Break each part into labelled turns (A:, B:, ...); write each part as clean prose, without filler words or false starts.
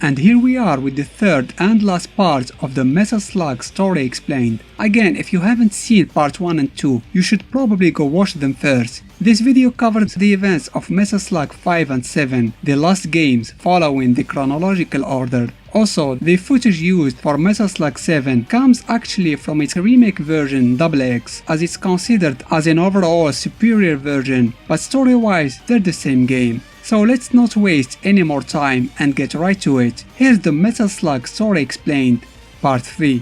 A: And here we are with the third and last part of the Metal Slug Story Explained. Again, if you haven't seen part 1 and 2, you should probably go watch them first. This video covers the events of Metal Slug 5 and 7, the last games following the chronological order. Also, the footage used for Metal Slug 7 comes actually from its remake version XX, as it's considered as an overall superior version, but story-wise they're the same game. So let's not waste any more time and get right to it. Here's the Metal Slug Story Explained, Part 3.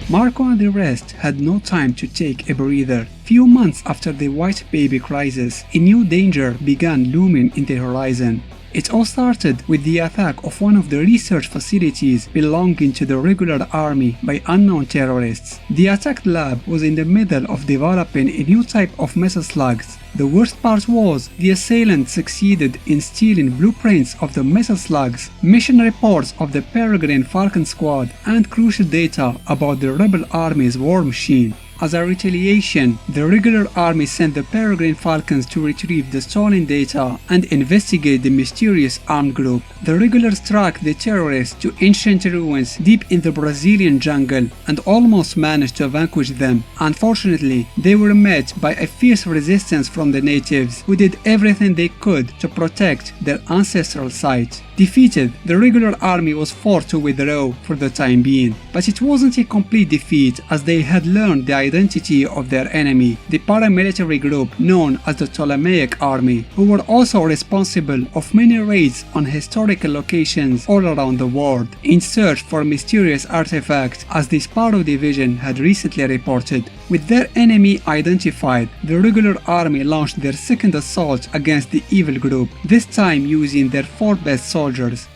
A: Marco and the rest had no time to take a breather. Few months after the White Baby crisis, a new danger began looming in the horizon. It all started with the attack of one of the research facilities belonging to the regular army by unknown terrorists. The attacked lab was in the middle of developing a new type of metal slugs. The worst part was, the assailants succeeded in stealing blueprints of the metal slugs, mission reports of the Peregrine Falcon Squad, and crucial data about the rebel army's war machine. As a retaliation, the regular army sent the Peregrine Falcons to retrieve the stolen data and investigate the mysterious armed group. The regulars tracked the terrorists to ancient ruins deep in the Brazilian jungle and almost managed to vanquish them. Unfortunately, they were met by a fierce resistance from the natives, who did everything they could to protect their ancestral site. Defeated, the regular army was forced to withdraw for the time being, but it wasn't a complete defeat, as they had learned the identity of their enemy, the paramilitary group known as the Ptolemaic army, who were also responsible of many raids on historical locations all around the world in search for mysterious artifacts, as the Sparrow division had recently reported. With their enemy identified, the regular army launched their second assault against the evil group, this time using their 4 best soldiers.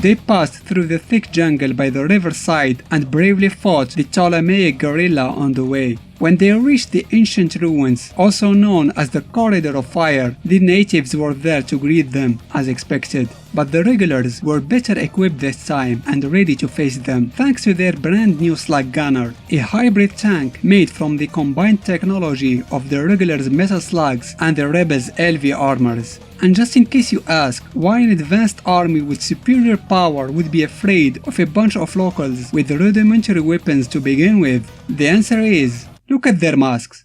A: They passed through the thick jungle by the riverside and bravely fought the Ptolemaic guerrilla on the way. When they reached the ancient ruins, also known as the Corridor of Fire, the natives were there to greet them, as expected. But the regulars were better equipped this time and ready to face them, thanks to their brand new Slug Gunner, a hybrid tank made from the combined technology of the regulars' metal slugs and the rebels' LV armors. And just in case you ask why an advanced army with superior power would be afraid of a bunch of locals with rudimentary weapons to begin with, the answer is, look at their masks.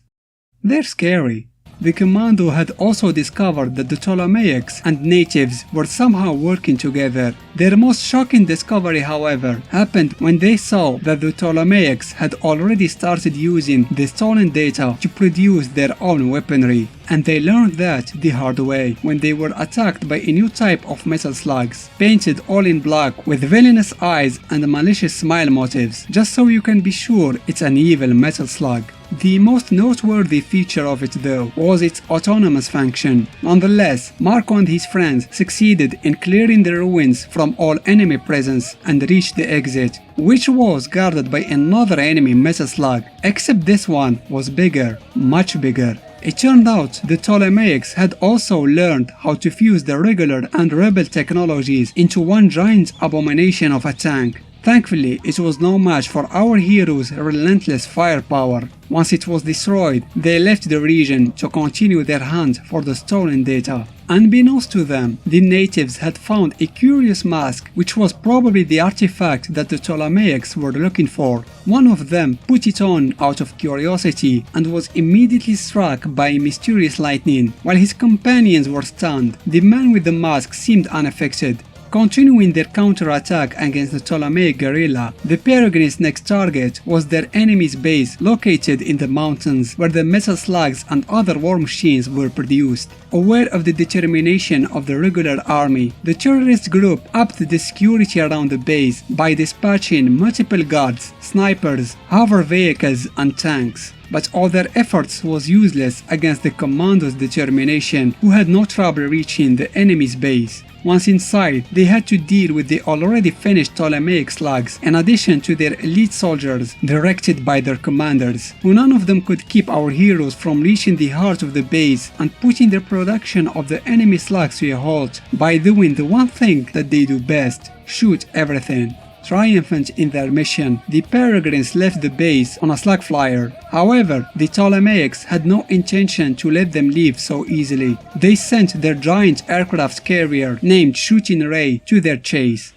A: They're scary. The commando had also discovered that the Ptolemaics and natives were somehow working together. Their most shocking discovery, however, happened when they saw that the Ptolemaics had already started using the stolen data to produce their own weaponry. And they learned that the hard way when they were attacked by a new type of metal slugs, painted all in black with villainous eyes and malicious smile motifs, just so you can be sure it's an evil metal slug. The most noteworthy feature of it, though, was its autonomous function. Nonetheless, Marco and his friends succeeded in clearing the ruins from all enemy presence and reached the exit, which was guarded by another enemy metal slug, except this one was bigger, much bigger. It turned out the Ptolemaics had also learned how to fuse the regular and rebel technologies into one giant abomination of a tank. Thankfully, it was no match for our heroes' relentless firepower. Once it was destroyed, they left the region to continue their hunt for the stolen data. Unbeknownst to them, the natives had found a curious mask, which was probably the artifact that the Ptolemaics were looking for. One of them put it on out of curiosity and was immediately struck by mysterious lightning, while his companions were stunned. The man with the mask seemed unaffected. Continuing their counterattack against the Ptolemaic guerrilla, the Peregrine's next target was their enemy's base located in the mountains where the metal slugs and other war machines were produced. Aware of the determination of the regular army, the terrorist group upped the security around the base by dispatching multiple guards, snipers, hover vehicles and tanks. But all their efforts was useless against the commando's determination, who had no trouble reaching the enemy's base. Once inside, they had to deal with the already finished Ptolemaic slugs in addition to their elite soldiers directed by their commanders, who none of them could keep our heroes from reaching the heart of the base and putting the production of the enemy slugs to a halt by doing the one thing that they do best: shoot everything. Triumphant in their mission, the peregrines left the base on a slug flyer. However, the Ptolemaics had no intention to let them leave so easily. They sent their giant aircraft carrier named Shooting Ray to their chase.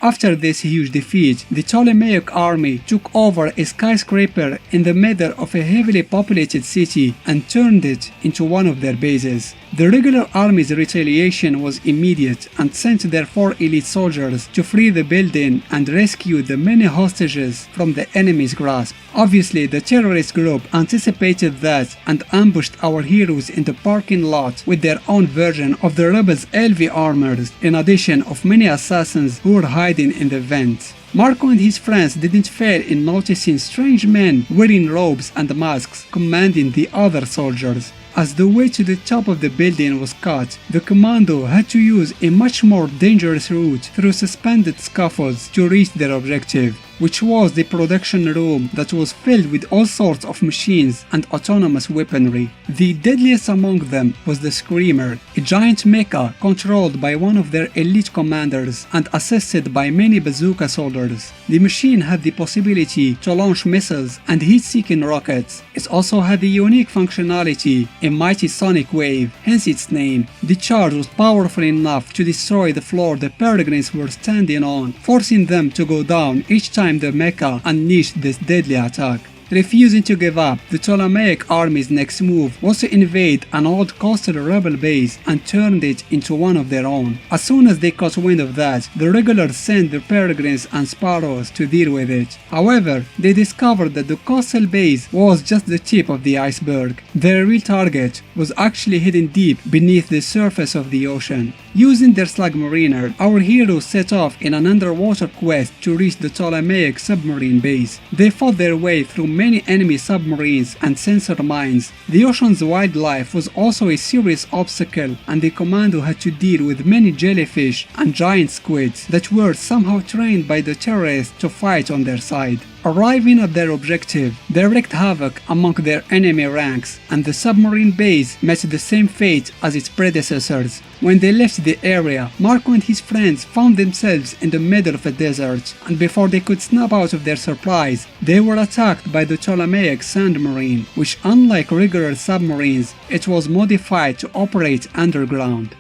A: After this huge defeat, the Ptolemaic army took over a skyscraper in the middle of a heavily populated city and turned it into one of their bases. The regular army's retaliation was immediate and sent their 4 elite soldiers to free the building and rescue the many hostages from the enemy's grasp. Obviously, the terrorist group anticipated that and ambushed our heroes in the parking lot with their own version of the rebels' LV armors, in addition of many assassins who were hiding in the vents. Marco and his friends didn't fail in noticing strange men wearing robes and masks commanding the other soldiers. As the way to the top of the building was cut, the commando had to use a much more dangerous route through suspended scaffolds to reach their objective, which was the production room that was filled with all sorts of machines and autonomous weaponry. The deadliest among them was the Screamer, a giant mecha controlled by one of their elite commanders and assisted by many bazooka soldiers. The machine had the possibility to launch missiles and heat-seeking rockets. It also had the unique functionality, a mighty sonic wave, hence its name. The charge was powerful enough to destroy the floor the peregrines were standing on, forcing them to go down each time the mecha unleashed this deadly attack. Refusing to give up, the Ptolemaic army's next move was to invade an old coastal rebel base and turn it into one of their own. As soon as they caught wind of that, the regulars sent their peregrines and sparrows to deal with it. However, they discovered that the coastal base was just the tip of the iceberg. Their real target was actually hidden deep beneath the surface of the ocean. Using their slug mariner, our heroes set off in an underwater quest to reach the Ptolemaic submarine base. They fought their way through many enemy submarines and sensor mines. The ocean's wildlife was also a serious obstacle, and the commando had to deal with many jellyfish and giant squids that were somehow trained by the terrorists to fight on their side. Arriving at their objective, they wreaked havoc among their enemy ranks, and the submarine base met the same fate as its predecessors. When they left the area, Marco and his friends found themselves in the middle of a desert, and before they could snap out of their surprise, they were attacked by the Ptolemaic Sand Marine, which, unlike regular submarines, it was modified to operate underground.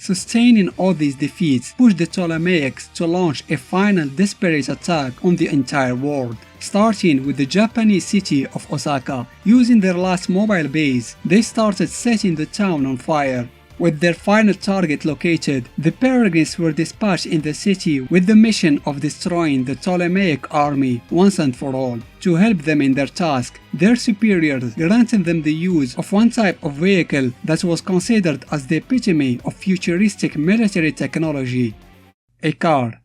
A: Sustaining all these defeats pushed the Ptolemaics to launch a final desperate attack on the entire world. Starting with the Japanese city of Osaka, using their last mobile base, they started setting the town on fire. With their final target located, the peregrines were dispatched in the city with the mission of destroying the Ptolemaic army once and for all. To help them in their task, their superiors granted them the use of one type of vehicle that was considered as the epitome of futuristic military technology: a car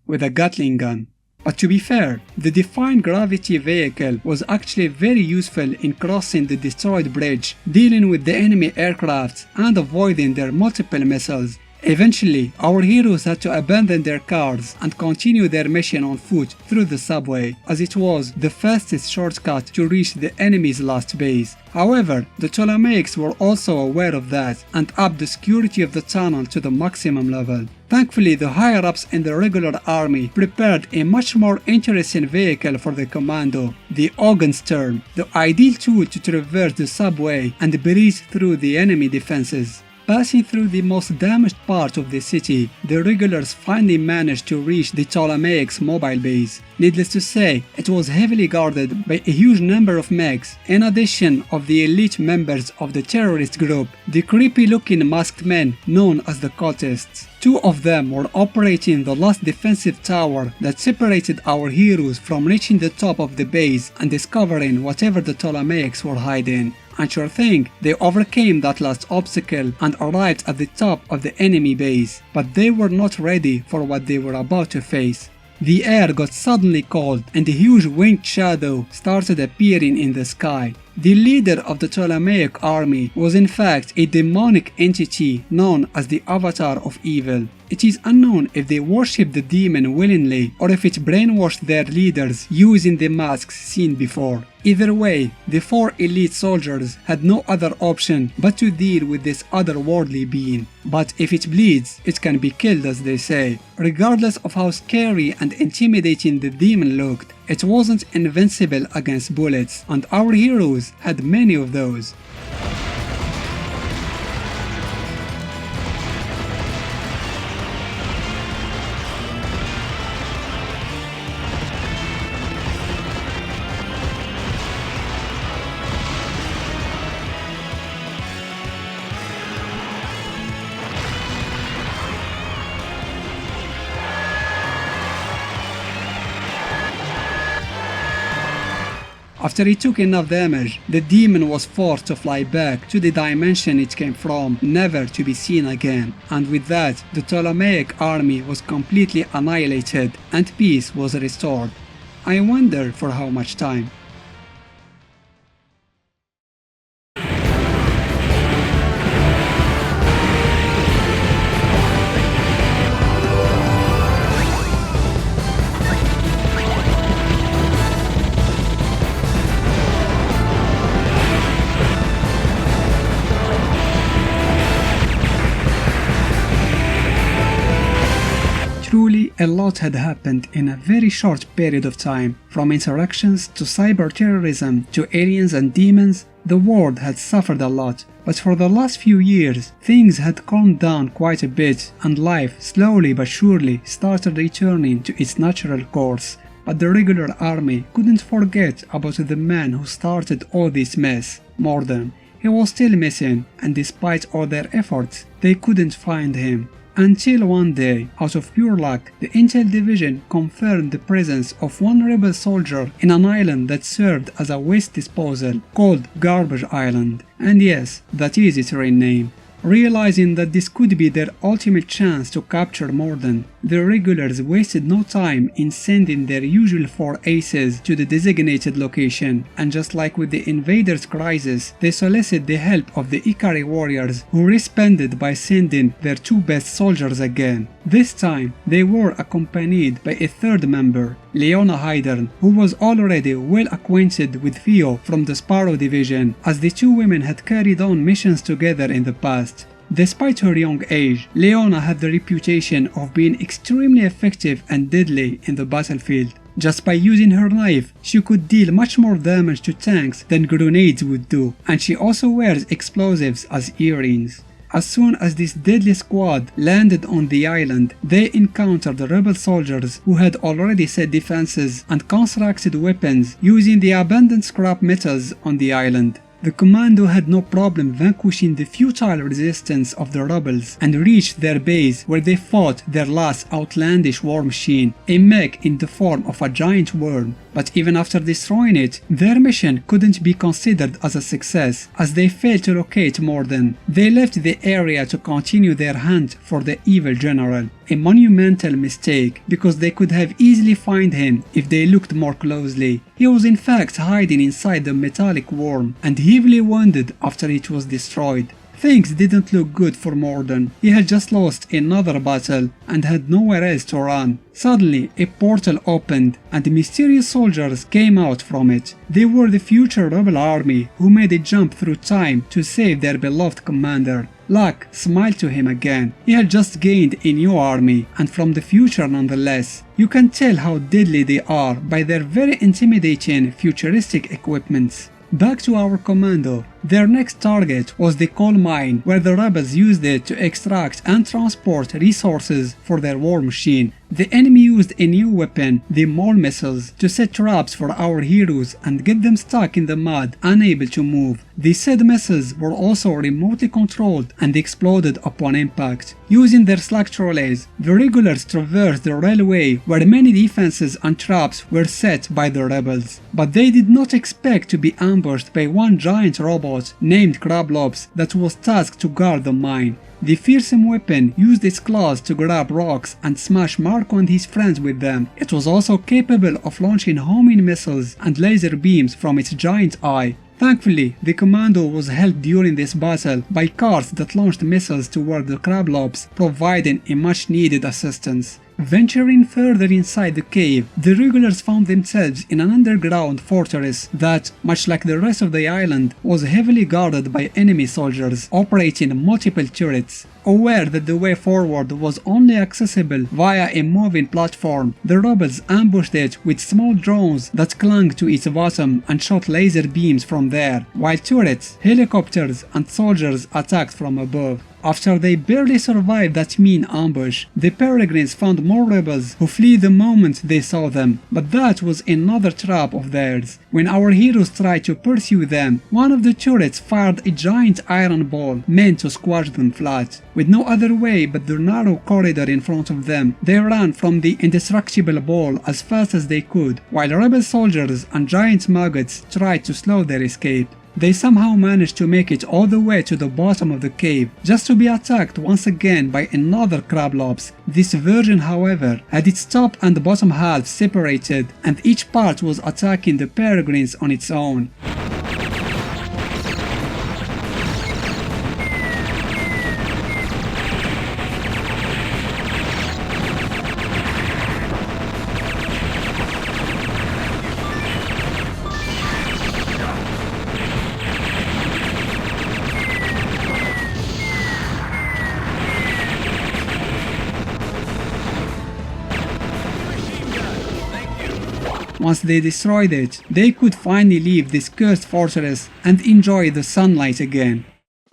A: with a Gatling gun. But to be fair, the Defying Gravity vehicle was actually very useful in crossing the destroyed bridge, dealing with the enemy aircrafts and avoiding their multiple missiles. Eventually, our heroes had to abandon their cars and continue their mission on foot through the subway, as it was the fastest shortcut to reach the enemy's last base. However, the Ptolemaics were also aware of that and upped the security of the tunnel to the maximum level. Thankfully, the higher-ups in the regular army prepared a much more interesting vehicle for the commando, the Augenstern, the ideal tool to traverse the subway and breeze through the enemy defenses. Passing through the most damaged part of the city, the regulars finally managed to reach the Ptolemaics' mobile base. Needless to say, it was heavily guarded by a huge number of mechs, in addition of the elite members of the terrorist group, the creepy-looking masked men known as the cultists. Two of them were operating the last defensive tower that separated our heroes from reaching the top of the base and discovering whatever the Ptolemaics were hiding. And sure thing, they overcame that last obstacle and arrived at the top of the enemy base, but they were not ready for what they were about to face. The air got suddenly cold and a huge winged shadow started appearing in the sky. The leader of the Ptolemaic army was in fact a demonic entity known as the Avatar of Evil. It is unknown if they worshipped the demon willingly or if it brainwashed their leaders using the masks seen before. Either way, the four elite soldiers had no other option but to deal with this otherworldly being. But if it bleeds, it can be killed, as they say. Regardless of how scary and intimidating the demon looked, it wasn't invincible against bullets, and our heroes had many of those. After he took enough damage, the demon was forced to fly back to the dimension it came from, never to be seen again. And with that, the Ptolemaic army was completely annihilated and peace was restored. I wonder for how much time. Truly, a lot had happened in a very short period of time. From insurrections to cyber-terrorism to aliens and demons, the world had suffered a lot. But for the last few years, things had calmed down quite a bit and life, slowly but surely, started returning to its natural course. But the regular army couldn't forget about the man who started all this mess, Morden. He was still missing, and despite all their efforts, they couldn't find him. Until one day, out of pure luck, the Intel division confirmed the presence of one rebel soldier in an island that served as a waste disposal called Garbage Island. And yes, that is its real name. Realizing that this could be their ultimate chance to capture Morden, the regulars wasted no time in sending their usual 4 aces to the designated location, and just like with the invaders' crisis, they solicited the help of the Ikari warriors, who responded by sending their 2 best soldiers again. This time, they were accompanied by a third member, Leona Hydern, who was already well acquainted with Theo from the Sparrow division, as the 2 women had carried on missions together in the past. Despite her young age, Leona had the reputation of being extremely effective and deadly in the battlefield. Just by using her knife, she could deal much more damage to tanks than grenades would do, and she also wears explosives as earrings. As soon as this deadly squad landed on the island, they encountered the rebel soldiers who had already set defenses and constructed weapons using the abundant scrap metals on the island. The commando had no problem vanquishing the futile resistance of the rebels and reached their base, where they fought their last outlandish war machine, a mech in the form of a giant worm. But even after destroying it, their mission couldn't be considered as a success, as they failed to locate Morden. They left the area to continue their hunt for the evil general, a monumental mistake, because they could have easily found him if they looked more closely. He was in fact hiding inside the metallic worm and heavily wounded after it was destroyed. Things didn't look good for Morden. He had just lost another battle and had nowhere else to run. Suddenly, a portal opened and mysterious soldiers came out from it. They were the future rebel army who made a jump through time to save their beloved commander. Luck smiled to him again. He had just gained a new army, and from the future nonetheless. You can tell how deadly they are by their very intimidating futuristic equipments. Back to our commando. Their next target was the coal mine, where the rebels used it to extract and transport resources for their war machine. The enemy used a new weapon, the mole missiles, to set traps for our heroes and get them stuck in the mud, unable to move. The said missiles were also remotely controlled and exploded upon impact. Using their slug trolleys, the regulars traversed the railway where many defenses and traps were set by the rebels. But they did not expect to be ambushed by one giant robot named Crablops that was tasked to guard the mine. The fearsome weapon used its claws to grab rocks and smash Marco and his friends with them. It was also capable of launching homing missiles and laser beams from its giant eye. Thankfully, the commando was helped during this battle by cars that launched missiles toward the Crablops, providing a much needed assistance. Venturing further inside the cave, the regulars found themselves in an underground fortress that, much like the rest of the island, was heavily guarded by enemy soldiers operating multiple turrets. Aware that the way forward was only accessible via a moving platform, the rebels ambushed it with small drones that clung to its bottom and shot laser beams from there, while turrets, helicopters and soldiers attacked from above. After they barely survived that mean ambush, the peregrines found more rebels who fled the moment they saw them, but that was another trap of theirs. When our heroes tried to pursue them, one of the turrets fired a giant iron ball meant to squash them flat. With no other way but the narrow corridor in front of them, they ran from the indestructible ball as fast as they could, while rebel soldiers and giant maggots tried to slow their escape. They somehow managed to make it all the way to the bottom of the cave, just to be attacked once again by another Crablops. This version, however, had its top and bottom half separated, and each part was attacking the peregrines on its own. Once they destroyed it, they could finally leave this cursed fortress and enjoy the sunlight again.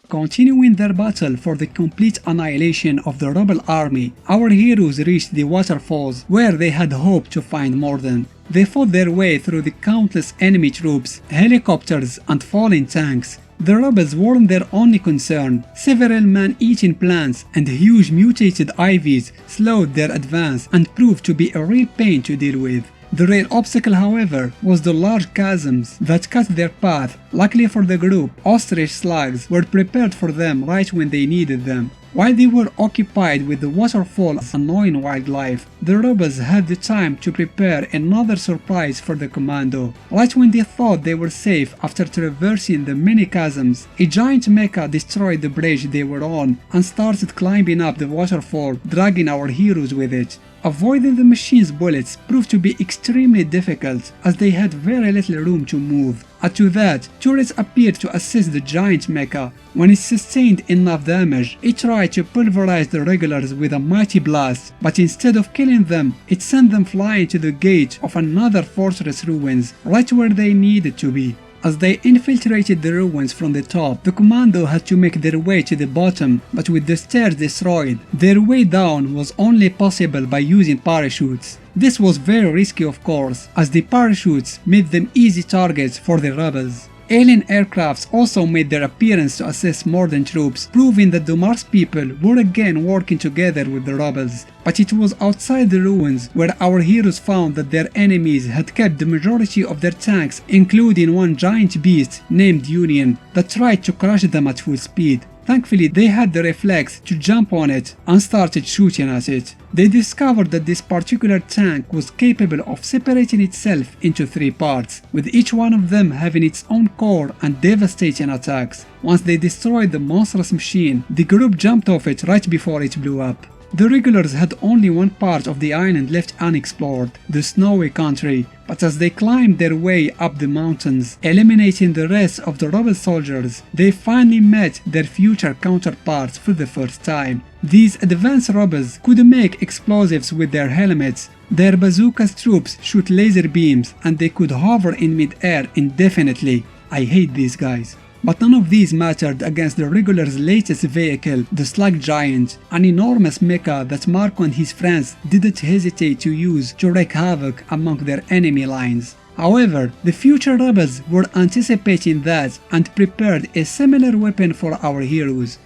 A: Continuing their battle for the complete annihilation of the rebel army, our heroes reached the waterfalls where they had hoped to find Morden. They fought their way through the countless enemy troops, helicopters and falling tanks. The rebels weren't their only concern. Several man-eating plants and huge mutated ivies slowed their advance and proved to be a real pain to deal with. The real obstacle, however, was the large chasms that cut their path. Luckily for the group, ostrich slugs were prepared for them right when they needed them. While they were occupied with the waterfall's annoying wildlife, the rebels had the time to prepare another surprise for the commando. Right when they thought they were safe after traversing the many chasms, a giant mecha destroyed the bridge they were on and started climbing up the waterfall, dragging our heroes with it. Avoiding the machine's bullets proved to be extremely difficult as they had very little room to move. Add to that, turrets appeared to assist the giant mecha. When it sustained enough damage, it tried to pulverize the regulars with a mighty blast, but instead of killing them, it sent them flying to the gate of another fortress ruins, right where they needed to be. As they infiltrated the ruins from the top, the commando had to make their way to the bottom, but with the stairs destroyed, their way down was only possible by using parachutes. This was very risky, of course, as the parachutes made them easy targets for the rebels. Alien aircrafts also made their appearance to assist Morden troops, proving that the Mars people were again working together with the rebels. But it was outside the ruins where our heroes found that their enemies had kept the majority of their tanks, including one giant beast named Union that tried to crush them at full speed. Thankfully, they had the reflex to jump on it and started shooting at it. They discovered that this particular tank was capable of separating itself into 3 parts, with each one of them having its own core and devastating attacks. Once they destroyed the monstrous machine, the group jumped off it right before it blew up. The regulars had only one part of the island left unexplored, the snowy country, but as they climbed their way up the mountains, eliminating the rest of the rebel soldiers, they finally met their future counterparts for the first time. These advanced rebels could make explosives with their helmets, their bazooka's troops shoot laser beams, and they could hover in mid-air indefinitely. I hate these guys. But none of these mattered against the regulars' latest vehicle, the Slug Giant, an enormous mecha that Marco and his friends didn't hesitate to use to wreak havoc among their enemy lines. However, the future rebels were anticipating that and prepared a similar weapon for our heroes.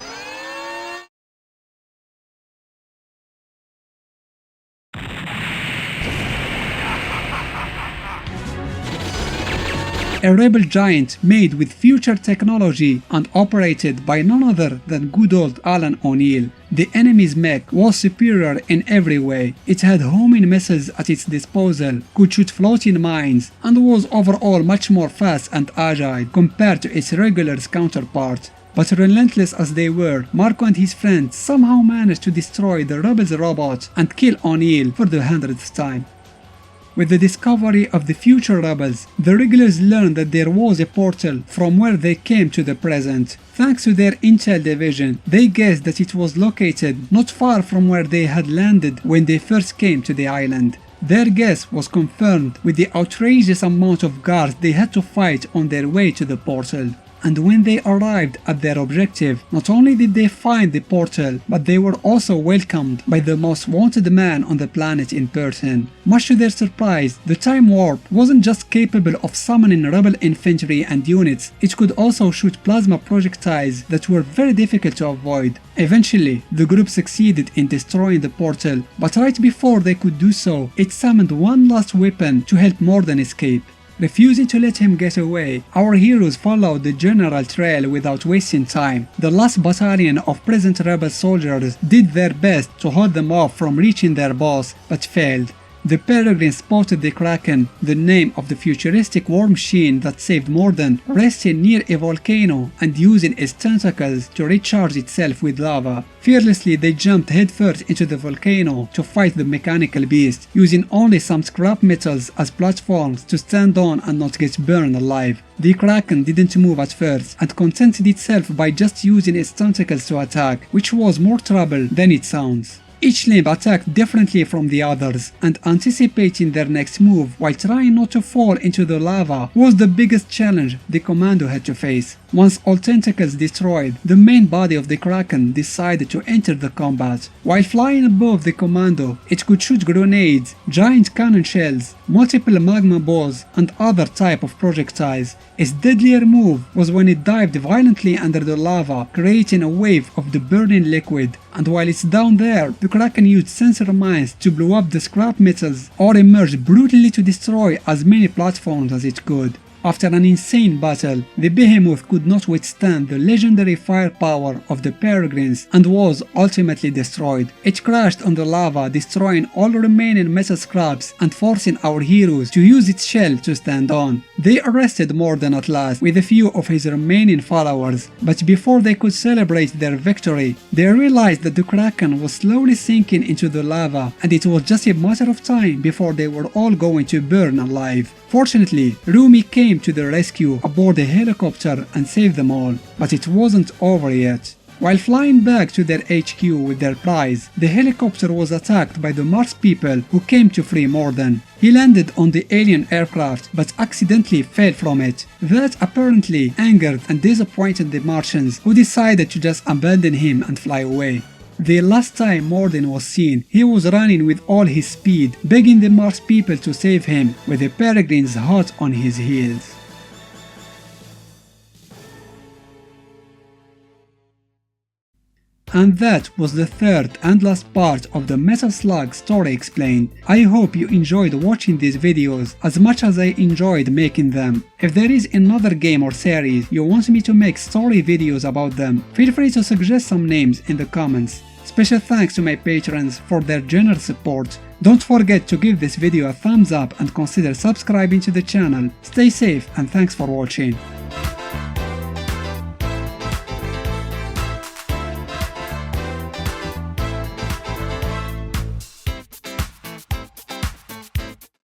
A: A rebel giant made with future technology and operated by none other than good old Alan O'Neill. The enemy's mech was superior in every way. It had homing missiles at its disposal, could shoot floating mines, and was overall much more fast and agile compared to its regular counterpart. But relentless as they were, Marco and his friends somehow managed to destroy the rebels' robot and kill O'Neill for the 100th time. With the discovery of the future rebels, the regulars learned that there was a portal from where they came to the present. Thanks to their intel division, they guessed that it was located not far from where they had landed when they first came to the island. Their guess was confirmed with the outrageous amount of guards they had to fight on their way to the portal. And when they arrived at their objective, not only did they find the portal, but they were also welcomed by the most wanted man on the planet in person. Much to their surprise, the time warp wasn't just capable of summoning rebel infantry and units, it could also shoot plasma projectiles that were very difficult to avoid. Eventually, the group succeeded in destroying the portal, but right before they could do so, it summoned one last weapon to help Morden escape. Refusing to let him get away, our heroes followed the general trail without wasting time. The last battalion of present rebel soldiers did their best to hold them off from reaching their boss, but failed. The peregrines spotted the Kraken, the name of the futuristic war machine that saved Morden, resting near a volcano and using its tentacles to recharge itself with lava. Fearlessly they jumped headfirst into the volcano to fight the mechanical beast, using only some scrap metals as platforms to stand on and not get burned alive. The Kraken didn't move at first and contented itself by just using its tentacles to attack, which was more trouble than it sounds. Each limb attacked differently from the others, and anticipating their next move while trying not to fall into the lava was the biggest challenge the commando had to face. Once all tentacles destroyed, the main body of the Kraken decided to enter the combat. While flying above the commando, it could shoot grenades, giant cannon shells, multiple magma balls, and other type of projectiles. Its deadlier move was when it dived violently under the lava, creating a wave of the burning liquid, and while it's down there, the Kraken used sensor mines to blow up the scrap metals or emerged brutally to destroy as many platforms as it could. After an insane battle, the behemoth could not withstand the legendary firepower of the peregrines and was ultimately destroyed. It crashed on the lava, destroying all remaining metal scraps and forcing our heroes to use its shell to stand on. They arrested Morden at last with a few of his remaining followers, but before they could celebrate their victory, they realized that the Kraken was slowly sinking into the lava and it was just a matter of time before they were all going to burn alive. Fortunately, Rumi came to the rescue aboard a helicopter and saved them all, but it wasn't over yet. While flying back to their HQ with their prize, the helicopter was attacked by the Mars people who came to free Morden. He landed on the alien aircraft but accidentally fell from it. That apparently angered and disappointed the Martians, who decided to just abandon him and fly away. The last time Morden was seen, he was running with all his speed, begging the Mars people to save him, with the peregrines hot on his heels. And that was the third and last part of the Metal Slug Story Explained. I hope you enjoyed watching these videos as much as I enjoyed making them. If there is another game or series you want me to make story videos about them, feel free to suggest some names in the comments. Special thanks to my patrons for their generous support. Don't forget to give this video a thumbs up and consider subscribing to the channel. Stay safe and thanks for watching.